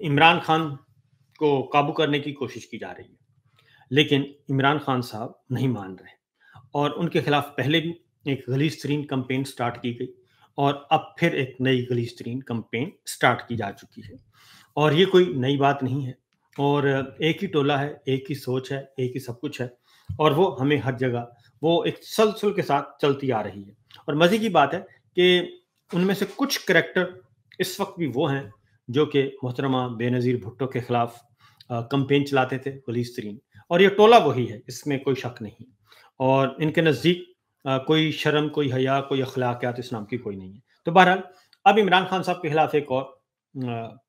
عمران خان کو قابو کرنے کی کوشش کی جا رہی ہے، لیکن عمران خان صاحب نہیں مان رہے اور ان کے خلاف پہلے بھی ایک غلیظ ترین کمپین سٹارٹ کی گئی اور اب پھر ایک نئی غلیظ ترین کمپین سٹارٹ کی جا چکی ہے اور یہ کوئی نئی بات نہیں ہے اور ایک ہی ٹولہ ہے، ایک ہی سوچ ہے، ایک ہی سب کچھ ہے اور وہ ہمیں ہر جگہ وہ ایک تسلسل کے ساتھ چلتی آ رہی ہے اور مزے کی بات ہے کہ ان میں سے کچھ کریکٹر اس وقت بھی وہ ہیں جو کہ محترمہ بے نظیر بھٹو کے خلاف کمپین چلاتے تھے غلیظ ترین، اور یہ ٹولہ وہی ہے، اس میں کوئی شک نہیں اور ان کے نزدیک کوئی شرم، کوئی حیا، کوئی اخلاقیات اسلام کی کوئی نہیں ہے۔ تو بہرحال اب عمران خان صاحب کے خلاف ایک اور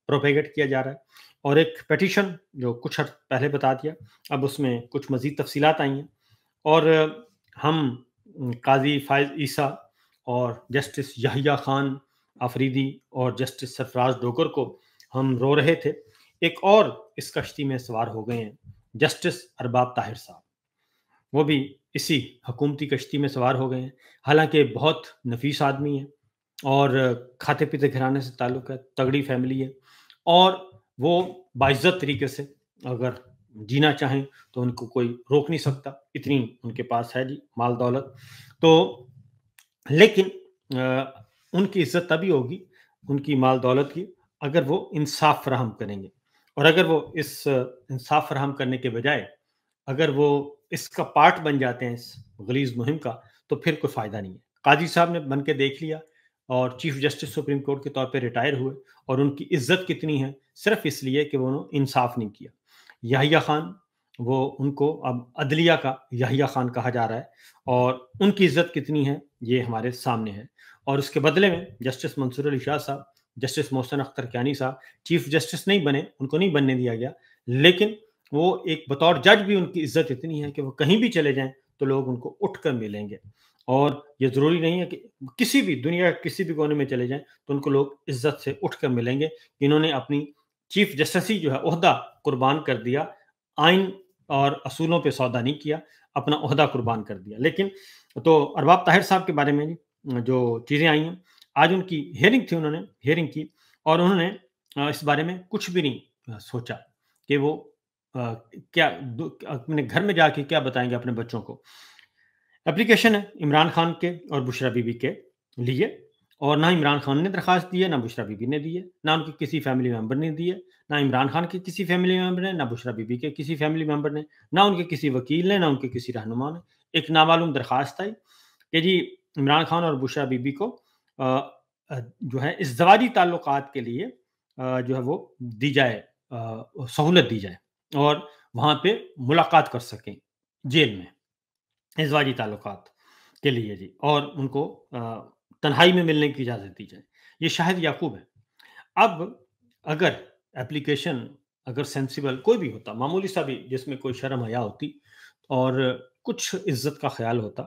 پروپیگیٹ کیا جا رہا ہے اور ایک پیٹیشن جو کچھ عرص پہلے بتا دیا، اب اس میں کچھ مزید تفصیلات آئی ہیں اور ہم قاضی فائز عیسیٰ اور جسٹس یحییٰ خان آفریدی اور جسٹس سرفراز ڈوگر کو ہم رو رہے تھے، ایک اور اس کشتی میں سوار ہو گئے ہیں جسٹس ارباب طاہر صاحب، وہ بھی اسی حکومتی کشتی میں سوار ہو گئے ہیں، حالانکہ بہت نفیس آدمی ہے اور کھاتے پیتے گھرانے سے تعلق ہے، تگڑی فیملی ہے اور وہ باعزت طریقے سے اگر جینا چاہیں تو ان کو کوئی روک نہیں سکتا، اتنی ان کے پاس ہے جی مال دولت۔ تو لیکن ان کی عزت تبھی ہوگی ان کی مال دولت کی اگر وہ انصاف فراہم کریں گے، اور اگر وہ اس انصاف فراہم کرنے کے بجائے اگر وہ اس کا پارٹ بن جاتے ہیں اس غلیظ مہم کا تو پھر کوئی فائدہ نہیں ہے۔ قاضی صاحب نے بن کے دیکھ لیا اور چیف جسٹس سپریم کورٹ کے طور پہ ریٹائر ہوئے اور ان کی عزت کتنی ہے صرف اس لیے کہ انہوں نے انصاف نہیں کیا۔ یحییٰ خان، وہ ان کو اب عدلیہ کا یحییٰ خان کہا جا رہا ہے اور ان کی عزت کتنی ہے یہ ہمارے سامنے ہے، اور اس کے بدلے میں جسٹس منصور علی شاہ صاحب، جسٹس محسن اختر کیانی صاحب چیف جسٹس نہیں بنے، ان کو نہیں بننے دیا گیا، لیکن وہ ایک بطور جج بھی ان کی عزت اتنی ہے کہ وہ کہیں بھی چلے جائیں تو لوگ ان کو اٹھ کر ملیں گے، اور یہ ضروری نہیں ہے کہ کسی بھی دنیا کسی بھی کونے میں چلے جائیں تو ان کو لوگ عزت سے اٹھ کر ملیں گے، انہوں نے اپنی چیف جسٹسی جو ہے عہدہ قربان کر دیا، آئین اور اصولوں پہ سودا نہیں کیا، اپنا عہدہ قربان کر دیا۔ لیکن تو ارباب طاہر صاحب کے بارے میں جو چیزیں آئی ہیں، آج ان کی ہیئرنگ تھی، انہوں نے ہیئرنگ کی اور انہوں نے اس بارے میں کچھ بھی نہیں سوچا کہ وہ کیا اپنے گھر میں جا کے کیا بتائیں گے اپنے بچوں کو۔ اپلیکیشن ہے عمران خان کے اور بشریٰ بی بی کے لیے، اور نہ عمران خان نے درخواست دی ہے، نہ بشریٰ بی بی نے دی ہے، نہ ان کے کسی فیملی ممبر نے دی ہے، نہ عمران خان کے کسی فیملی ممبر نے، نہ بشریٰ بی بی کے کسی فیملی ممبر نے، نہ ان کے کسی وکیل نے، نہ ان کے کسی رہنما نے۔ ایک نامعلوم درخواست آئی کہ جی عمران خان اور بشریٰ بی بی کو جو ہے ازدواجی تعلقات کے لیے جو ہے وہ دی جائے، سہولت دی جائے اور وہاں پہ ملاقات کر سکیں جیل میں ازدواجی تعلقات کے لیے جی، اور ان کو تنہائی میں ملنے کی اجازت دی جائے۔ یہ شاہد یعقوب ہے۔ اب اگر اپلیکیشن اگر سینسیبل کوئی بھی ہوتا، معمولی سا بھی، جس میں کوئی شرم حیا ہوتی اور کچھ عزت کا خیال ہوتا،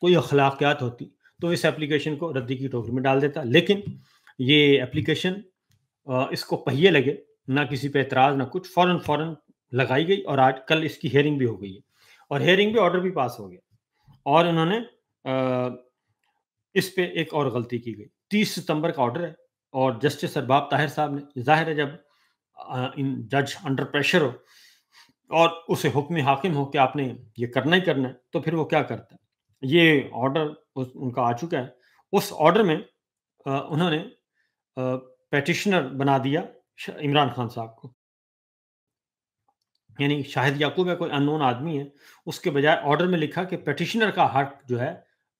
کوئی اخلاقیات ہوتی، تو اس اپلیکیشن کو ردی کی ٹوکری میں ڈال دیتا، لیکن یہ اپلیکیشن اس کو پہیے لگے، نہ کسی پہ اعتراض نہ کچھ، فوراً لگائی گئی اور آج کل اس کی ہیئرنگ بھی ہو گئی ہے اور ہیئرنگ بھی آرڈر بھی پاس ہو گیا، اور انہوں نے اس پہ ایک اور غلطی کی گئی۔ 30 ستمبر کا آرڈر ہے اور جسٹس ارباب طاہر صاحب نے، ظاہر ہے جب جج انڈر پریشر ہو اور اسے حکم حاکم ہو کہ آپ نے یہ کرنا ہی کرنا ہے تو پھر وہ کیا کرتا ہے۔ یہ آرڈر ان کا آ چکا ہے، اس آرڈر میں انہوں نے پیٹیشنر بنا دیا عمران خان صاحب کو، یعنی شاہد یعقوب ہے کوئی انون آدمی ہے، اس کے بجائے آرڈر میں لکھا کہ پیٹیشنر کا حق جو ہے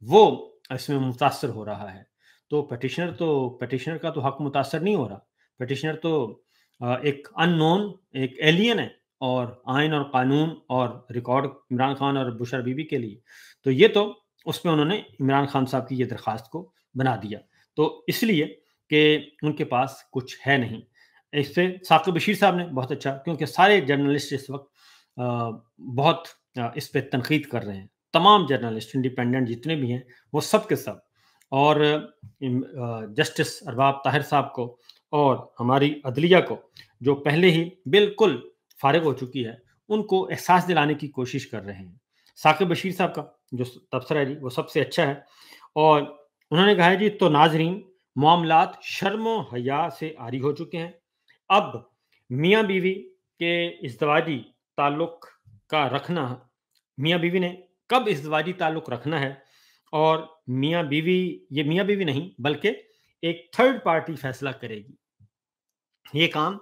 وہ اس میں متاثر ہو رہا ہے۔ تو پیٹیشنر کا تو حق متاثر نہیں ہو رہا، پیٹیشنر تو ایک ان نون، ایک ایلین ہے، اور آئین اور قانون اور ریکارڈ عمران خان اور بشریٰ بی بی کے لیے، تو یہ تو اس میں انہوں نے عمران خان صاحب کی یہ درخواست کو بنا دیا، تو اس لیے کہ ان کے پاس کچھ ہے نہیں۔ اس سے ثاقب بشیر صاحب نے بہت اچھا، کیونکہ سارے جرنلسٹ اس وقت بہت اس پہ تنقید کر رہے ہیں، تمام جرنلسٹ انڈیپینڈنٹ جتنے بھی ہیں وہ سب کے سب، اور جسٹس ارباب طاہر صاحب کو اور ہماری عدلیہ کو جو پہلے ہی بالکل فارغ ہو چکی ہے ان کو احساس دلانے کی کوشش کر رہے ہیں۔ ثاقب بشیر صاحب کا جو تبصرہ ہے جی وہ سب سے اچھا ہے، اور انہوں نے کہا ہے جی تو ناظرین، معاملات شرم و حیا سے عاری ہو چکے ہیں، اب मियाँ बीवी के इज़्दवाजी ताल्लुक़ का रखना, मियाँ बीवी ने कब इज़्दवाजी ताल्लुक़ रखना है, और मियाँ बीवी, ये मियाँ बीवी नहीं बल्कि एक थर्ड पार्टी फ़ैसला करेगी। ये काम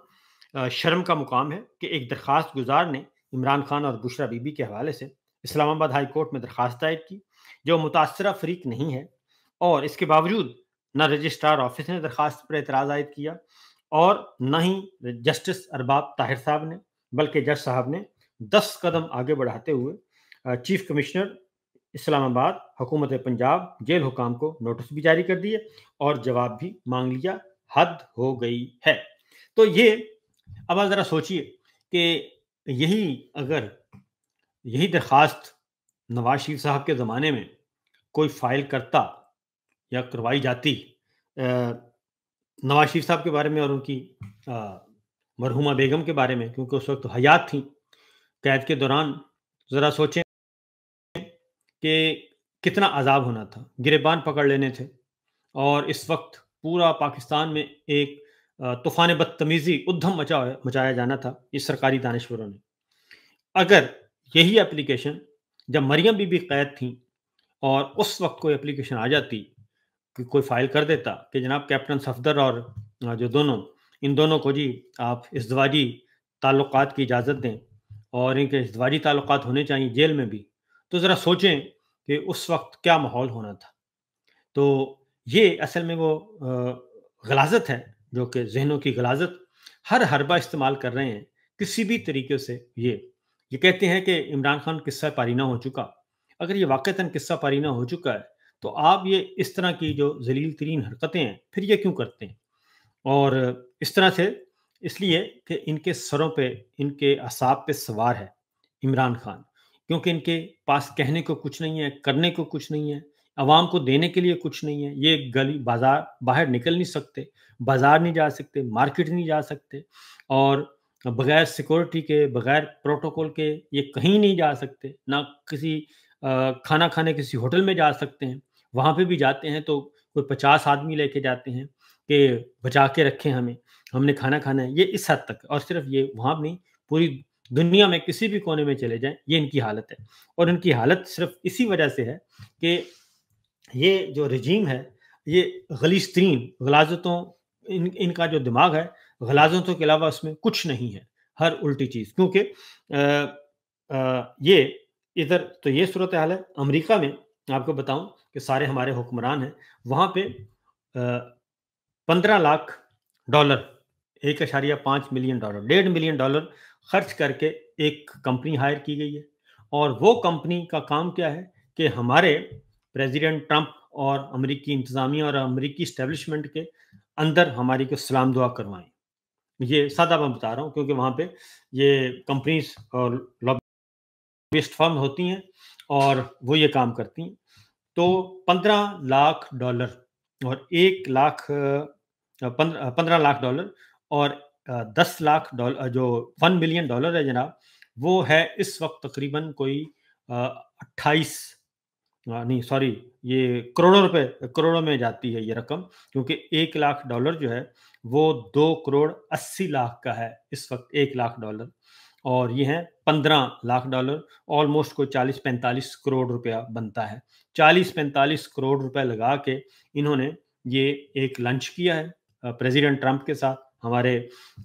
शर्म का मुकाम है कि एक दरख्वास्त गुजार ने इमरान खान और बुशरा बीबी के हवाले से इस्लामाबाद हाई कोर्ट में दरख्वास्त दायर की, जो मुतासरा फरीक नहीं है, और इसके बावजूद न रजिस्ट्रार ऑफिस ने दरख्वास्त पर एतराज़ आयद किया और न ही जस्टिस अरबाब ताहिर साहब ने, बल्कि जज साहब ने 10 कदम आगे बढ़ाते हुए चीफ कमिश्नर इस्लामाबाद, हुकूमत पंजाब, जेल हुकाम को नोटिस भी जारी कर दिए और जवाब भी मांग लिया। हद हो गई है। तो ये, अब आप ज़रा सोचिए कि अगर यही दरख्वास्त नवाज शरीफ साहब के ज़माने में कोई फाइल करता या करवाई जाती नवाज शरीफ साहब के बारे में और उनकी मरहुमा बेगम के बारे में, क्योंकि उस वक्त हयात थी कैद के दौरान, ज़रा सोचें कि कितना अजाब होना था, गिरेबान पकड़ लेने थे, और इस वक्त पूरा पाकिस्तान में एक तूफ़ान बदतमीज़ी, उद्यम मचाया जाना था इस सरकारी दानिश्वरों ने। अगर यही एप्लीकेशन जब मरियम बीबी कैद थी और उस वक्त कोई एप्लीकेशन आ जाती कि कोई फाइल कर देता कि जनाब कैप्टन सफदर और जो इन दोनों को जी आप इज़्दवाजी ताल्लुकात की इजाज़त दें और इनके इज़्दवाजी ताल्लुकात होने चाहिए जेल में भी, तो ज़रा सोचें कि उस वक्त क्या माहौल होना था। तो ये असल में वो गलाज़त है, जो कि ज़हनों की गलाज़त हर हरबा इस्तेमाल कर रहे हैं किसी भी तरीके से। ये कहते हैं कि इमरान खान किस्सा पारीना हो चुका। अगर ये वाक़तन किस्सा पारीना हो चुका है, तो आप ये इस तरह की जो ज़लील तरीन हरकतें हैं, फिर ये क्यों करते हैं? और इस तरह से इसलिए कि इनके सरों पे, इनके असाब पे सवार है इमरान खान, क्योंकि इनके पास कहने को कुछ नहीं है, करने को कुछ नहीं है, अवाम को देने के लिए कुछ नहीं है। ये गली बाज़ार बाहर निकल नहीं सकते, बाज़ार नहीं जा सकते, मार्केट नहीं जा सकते, और बगैर सिक्योरिटी के, बगैर प्रोटोकॉल के ये कहीं नहीं जा सकते, ना किसी खाना खाने किसी होटल में जा सकते हैं। वहाँ पे भी जाते हैं तो कोई 50 आदमी लेके जाते हैं कि बचा के रखें हमें, हमने खाना खाना है। ये इस हद तक, और सिर्फ ये वहाँ नहीं, पूरी दुनिया में किसी भी कोने में चले जाएँ, ये इनकी हालत है। और इनकी हालत सिर्फ इसी वजह से है कि ये जो रजीम है, ये गलीज़ तरीन गलाज़तों, इनका जो दिमाग है, गलाज़तों के अलावा उसमें कुछ नहीं है, हर उल्टी चीज़। क्योंकि ये इधर तो ये सूरत हाल है। अमेरिका में आपको बताऊँ कि सारे हमारे हुक्मरान हैं, वहाँ पे 15 lakh dollar, 1.5 million dollar, $1.5 million खर्च करके एक कंपनी हायर की गई है, और वो कंपनी का काम क्या है कि हमारे प्रेसिडेंट ट्रंप और अमेरिकी इंतज़ामिया और अमेरिकी एस्टेब्लिशमेंट के अंदर हमारी को सलाम दुआ करवाएं। ये सादा मैं बता रहा हूँ, क्योंकि वहाँ पे ये कंपनीज और लॉबिस्ट फर्म होती हैं और वो ये काम करती हैं। तो 15 लाख डॉलर और 1 लाख 15 लाख डॉलर और 10 लाख डॉलर, जो $1 मिलियन है जनाब, वो है इस वक्त तकरीबन कोई 28 नहीं सॉरी, ये करोड़ों रुपए, करोड़ों में जाती है ये रकम, क्योंकि 1 लाख डॉलर जो है वो 2 करोड़ 80 लाख का है इस वक्त, 1 लाख डॉलर, और ये है 15 लाख डॉलर, ऑलमोस्ट कोई 40-45 करोड़ रुपया बनता है। 40-45 करोड़ रुपए लगा के इन्होंने ये एक लंच किया है प्रेसिडेंट ट्रंप के साथ, हमारे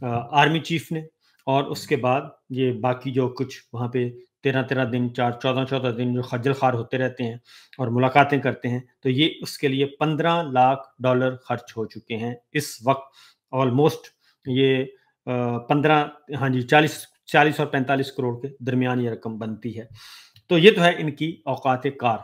आर्मी चीफ ने, और उसके बाद ये बाकी जो कुछ वहाँ पे 13-13 दिन, 14-14 दिन जो खज्जल खार होते रहते हैं और मुलाकातें करते हैं, तो ये उसके लिए 15 लाख डॉलर खर्च हो चुके हैं इस वक्त। ऑलमोस्ट ये 15, हाँ जी, 40 और 45 करोड़ के दरमियान ये रकम बनती है। तो ये तो है इनकी औकात कार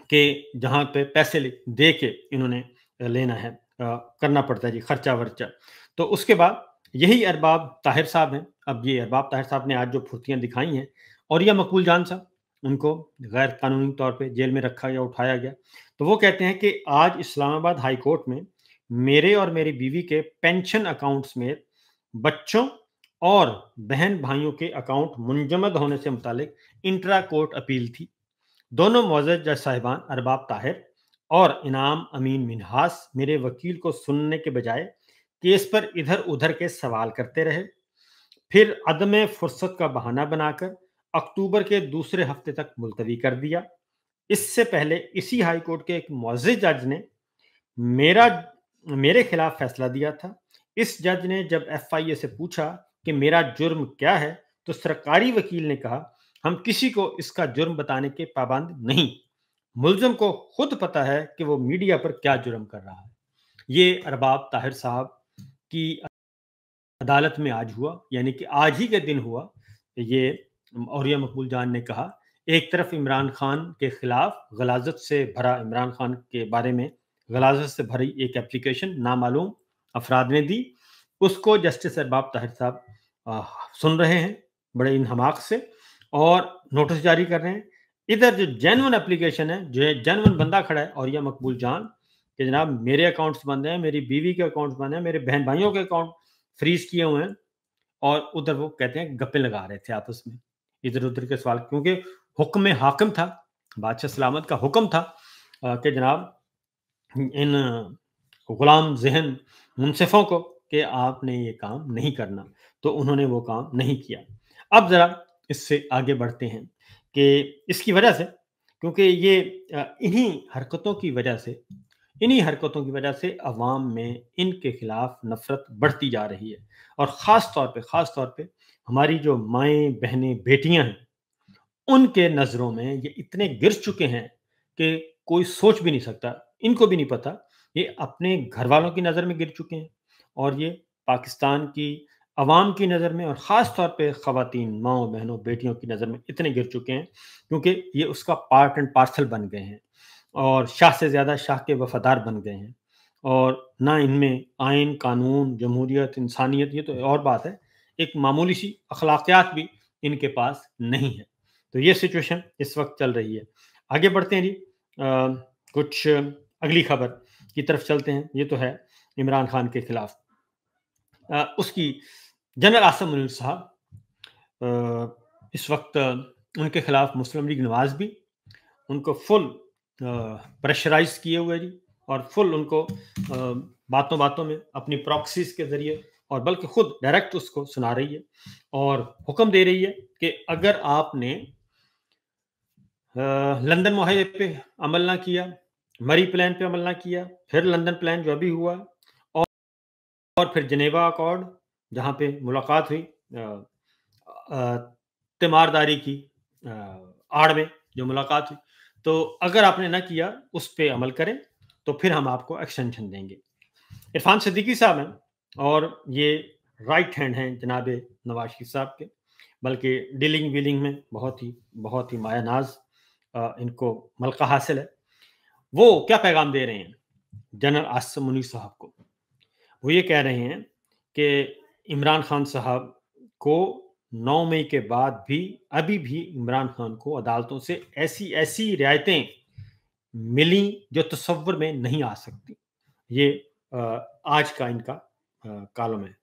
के, जहाँ पे पैसे दे के इन्होंने लेना है, करना पड़ता है जी खर्चा वर्चा। तो उसके बाद यही अरबाब ताहिर साहब हैं। अब ये अरबाब ताहिर साहब ने आज जो फुर्तियाँ दिखाई हैं, और यह मकबूल जान साहब, उनको गैर कानूनी तौर पे जेल में रखा गया, उठाया गया। तो वो कहते हैं कि आज इस्लामाबाद हाई कोर्ट में मेरे और मेरी बीवी के पेंशन अकाउंट्स में बच्चों और बहन भाइयों के अकाउंट मुंजमद होने से मुतालिक इंट्रा कोर्ट अपील थी। दोनों मुअज़्ज़ज़ जज साहिबान अरबाब ताहिर और इनाम अमीन मिन्हास मेरे वकील को सुनने के बजाय केस पर इधर उधर के सवाल करते रहे, फिर अदम फुर्सत का बहाना बनाकर अक्टूबर के दूसरे हफ्ते तक मुलतवी कर दिया। इससे पहले इसी हाई कोर्ट के एक मुअज़्ज़िज़ जज ने मेरा मेरे खिलाफ फैसला दिया था। इस जज ने जब एफआईए से पूछा कि मेरा जुर्म क्या है, तो सरकारी वकील ने कहा, हम किसी को इसका जुर्म बताने के पाबंद नहीं। मुलजिम को खुद पता है कि वो मीडिया पर क्या जुर्म कर रहा है। ये अरबाब ताहिर साहब की अदालत में आज हुआ, यानी कि आज ही के दिन हुआ। ये औरिया मकबूल जान ने कहा, एक तरफ इमरान खान के खिलाफ गलाजत से भरा, इमरान खान के बारे में गलाजत से भरी एक एप्लीकेशन नामालूम अफराद ने दी, उसको जस्टिस अरबाब ताहिर साहब सुन रहे हैं बड़े इन्हमाक से और नोटिस जारी कर रहे हैं। इधर जो जेन्युइन एप्लीकेशन है, जो जेन्युइन बंदा खड़ा है औरिया मकबूल जान कि जनाब मेरे अकाउंट्स बंद हैं, मेरी बीवी के अकाउंट्स बंद हैं, मेरे बहन भाइयों के अकाउंट फ्रीज किए हुए हैं, और उधर वो कहते हैं गप्पे लगा रहे थे आपस में, इधर उधर के सवाल, क्योंकि हुक्म हाकिम था, बादशाह सलामत का हुक्म था कि जनाब इन गुलाम जहन मुनसिफों को कि आपने ये काम नहीं करना, तो उन्होंने वो काम नहीं किया। अब जरा इससे आगे बढ़ते हैं कि इसकी वजह से, क्योंकि ये इन्हीं हरकतों की वजह से अवाम में इनके खिलाफ नफरत बढ़ती जा रही है, और ख़ास तौर पे हमारी जो माएँ, बहनें, बेटियाँ हैं, उनके नज़रों में ये इतने गिर चुके हैं कि कोई सोच भी नहीं सकता, इनको भी नहीं पता, ये अपने घरवालों की नज़र में गिर चुके हैं, और ये पाकिस्तान की अवाम की नज़र में, और ख़ास तौर पे ख़वातीन, माँओं, बहनों, बेटियों की नज़र में इतने गिर चुके हैं, क्योंकि ये उसका पार्ट एंड पार्सल बन गए हैं, और शाह से ज़्यादा शाह के वफ़ादार बन गए हैं, और ना इनमें आइन, कानून, जमहूरियत, इंसानियत, ये तो और बात है, एक मामूली सी अखलाकियात भी इनके पास नहीं है। तो ये सिचुएशन इस वक्त चल रही है। आगे बढ़ते हैं जी, कुछ अगली खबर की तरफ चलते हैं। ये तो है इमरान खान के खिलाफ उसकी जनरल आसिम मुनीर साहब, इस वक्त उनके खिलाफ मुस्लिम लीग नवाज भी उनको फुल प्रेशराइज किए हुए जी, और फुल उनको बातों बातों में अपनी प्रॉक्सीज के जरिए, और बल्कि खुद डायरेक्ट उसको सुना रही है और हुक्म दे रही है कि अगर आपने लंदन मुआहदे पे अमल ना किया, मरी प्लान पे अमल ना किया, फिर लंदन प्लान जो अभी हुआ, और फिर जनेवा अकॉर्ड जहाँ पे मुलाकात हुई तीमारदारी की आड़ में जो मुलाकात हुई, तो अगर आपने ना किया उस पे अमल करें तो फिर हम आपको एक्सटेंशन देंगे। इरफान सिद्दीकी साहब हैं, और ये राइट हैंड हैं जनाब नवाज शरीफ साहब के, बल्कि डीलिंग वीलिंग में बहुत ही मायानाज इनको मलका हासिल है। वो क्या पैगाम दे रहे हैं जनरल आसिम मुनीर साहब को? वो ये कह रहे हैं कि इमरान खान साहब को 9 मई के बाद भी अभी भी इमरान खान को अदालतों से ऐसी ऐसी रियायतें मिली जो तसव्वुर में नहीं आ सकती। ये आज का इनका कॉलम है,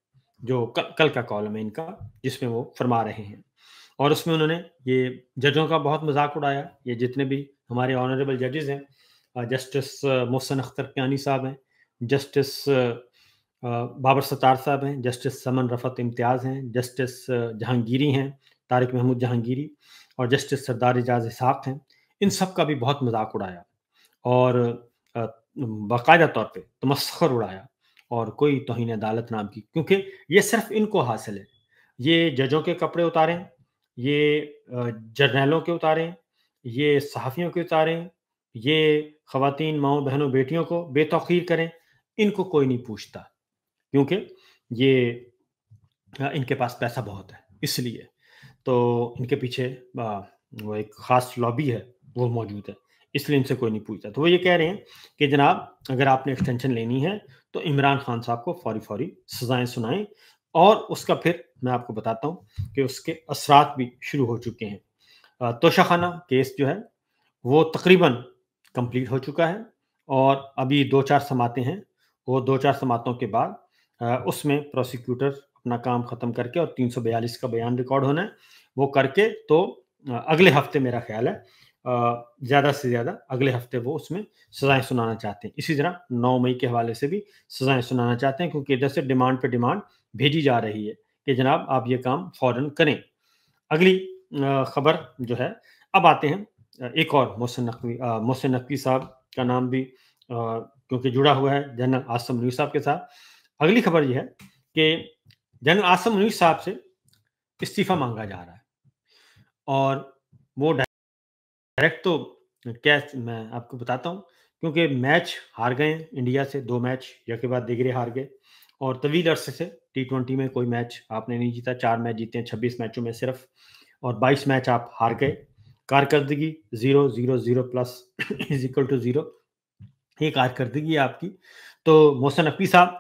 जो कल का कॉलम है इनका, जिसमें वो फरमा रहे हैं, और उसमें उन्होंने ये जजों का बहुत मजाक उड़ाया। ये जितने भी हमारे ऑनरेबल जजेस हैं, जस्टिस मोहसिन अख्तर कियानी साहब हैं, जस्टिस बाबर सत्तार साहब हैं, जस्टिस समन रफ़त इम्तियाज़ हैं, जस्टिस जहांगीरी हैं, तारिक महमूद जहांगीरी, और जस्टिस सरदार एजाज इसहाक हैं। इन सब का भी बहुत मजाक उड़ाया और बाकायदा तौर पे तमस्खुर उड़ाया, और कोई तौहीन अदालत नाम की, क्योंकि ये सिर्फ इनको हासिल है। ये जजों के कपड़े उतारें, ये जर्नैलों के उतारें, ये सहाफ़ियों के उतारें, ये ख़वातीन, माँओं, बहनों, बेटियों को बेतौक़ीर करें, इनको कोई नहीं पूछता, क्योंकि ये इनके पास पैसा बहुत है, इसलिए। तो इनके पीछे वो एक ख़ास लॉबी है, वो मौजूद है, इसलिए इनसे कोई नहीं पूछता। तो वो ये कह रहे हैं कि जनाब अगर आपने एक्सटेंशन लेनी है तो इमरान खान साहब को फ़ौरी सज़ाएँ सुनाएँ, और उसका फिर मैं आपको बताता हूँ कि उसके असरात भी शुरू हो चुके हैं। तोशाखाना केस जो है वो तकरीबन कंप्लीट हो चुका है, और अभी 2-4 समातें हैं। वो 2-4 समातों के बाद उसमें प्रोसिक्यूटर अपना काम ख़त्म करके, और 342 का बयान रिकॉर्ड होना है, वो करके तो अगले हफ्ते मेरा ख़्याल है ज़्यादा से ज़्यादा अगले हफ्ते वो उसमें सज़ाएँ सुनाना चाहते हैं। इसी तरह 9 मई के हवाले से भी सज़ाएँ सुनाना चाहते हैं, क्योंकि इधर से डिमांड पे डिमांड भेजी जा रही है कि जनाब आप ये काम फ़ौरन करें। अगली खबर जो है, अब आते हैं एक और मोहसिन नकवी साहब का नाम भी क्योंकि जुड़ा हुआ है जनरल आसिम मुनीर साहब के साथ। अगली खबर ये है कि जनरल आसिम मुनीर साहब से इस्तीफ़ा माँगा जा रहा है, और वो डायरेक्ट तो क्या मैं आपको बताता हूँ, क्योंकि मैच हार गए हैं इंडिया से, 2 मैच एक के बाद दीगरे हार गए, और तवील अरसे से टी20 में कोई मैच आपने नहीं जीता। 4 मैच जीते हैं 26 मैचों में सिर्फ, और 22 मैच आप हार गए। कारकर्दगी 0, 0, 0 प्लस इज़ इक्वल टू 0, ये कारकर्दगी है आपकी। तो मोहसिन नकवी साहब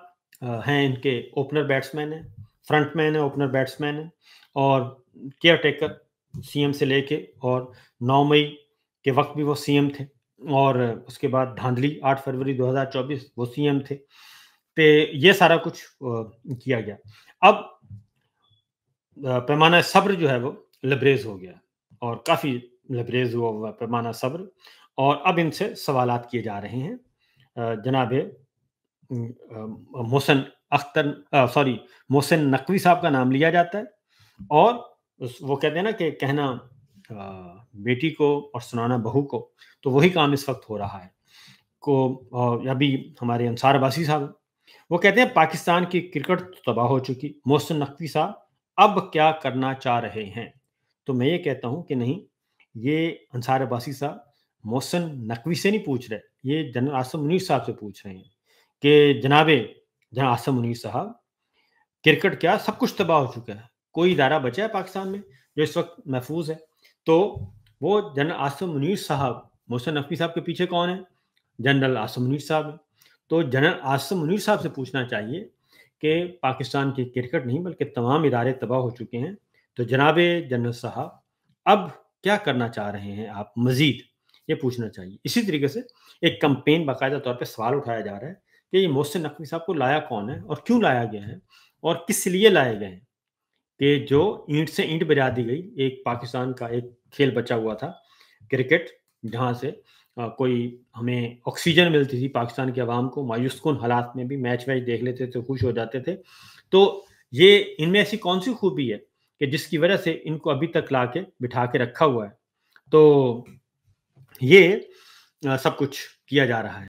हैं, इनके ओपनर बैट्समैन हैं, फ्रंटमैन है, ओपनर बैट्समैन है, और केयर टेकर सीएम से लेके, और 9 मई के वक्त भी वो सीएम थे, और उसके बाद धांधली 8 फरवरी 2024 वो सीएम थे। तो ये सारा कुछ किया गया। अब पैमाना सब्र जो है वो लबरेज हो गया, और काफ़ी लबरेज हुआ पैमाना सब्र, और अब इनसे सवालात किए जा रहे हैं। जनाब मोहसिन नकवी साहब का नाम लिया जाता है, और वो कहते हैं ना कि कहना बेटी को और सुनाना बहू को, तो वही काम इस वक्त हो रहा है। अभी हमारे अंसार अब्बासी साहब, वो कहते हैं पाकिस्तान की क्रिकेट तबाह हो चुकी, मोहसिन नकवी साहब अब क्या करना चाह रहे हैं। तो मैं ये कहता हूँ कि नहीं, ये अंसार अब्बासी साहब मोहसिन नकवी से नहीं पूछ रहे, ये जनरल आसिम मुनीर साहब से पूछ रहे हैं कि जनाब आसिम मुनीर साहब, क्रिकेट क्या सब कुछ तबाह हो चुका है, कोई इदारा बचा है पाकिस्तान में जो इस वक्त महफूज है? तो वो जनरल आसिम मुनीर साहब, मोहसिन नकवी साहब के पीछे कौन है? जनरल आसिम मुनीर साहब है। तो जनरल आसिम मुनीर साहब से पूछना चाहिए कि पाकिस्तान की क्रिकेट नहीं बल्कि तमाम इदारे तबाह हो चुके हैं, तो जनाब जनरल साहब अब क्या करना चाह रहे हैं आप मज़ीद, ये पूछना चाहिए। इसी तरीके से एक कैंपेन बाकायदा तौर पे सवाल उठाया जा रहा है कि ये मोहसिन नकवी साहब को लाया कौन है और क्यों लाया गया है और किस लिए लाए गए हैं, कि जो ईंट से ईंट बजा दी गई, एक पाकिस्तान का एक खेल बचा हुआ था क्रिकेट, जहाँ से कोई हमें ऑक्सीजन मिलती थी पाकिस्तान की आवाम को, मायूसकुन हालात में भी मैच वैच देख लेते थे, खुश हो जाते थे। तो ये इनमें ऐसी कौन सी खूबी है कि जिसकी वजह से इनको अभी तक ला के बिठा के रखा हुआ है? तो ये सब कुछ किया जा रहा है।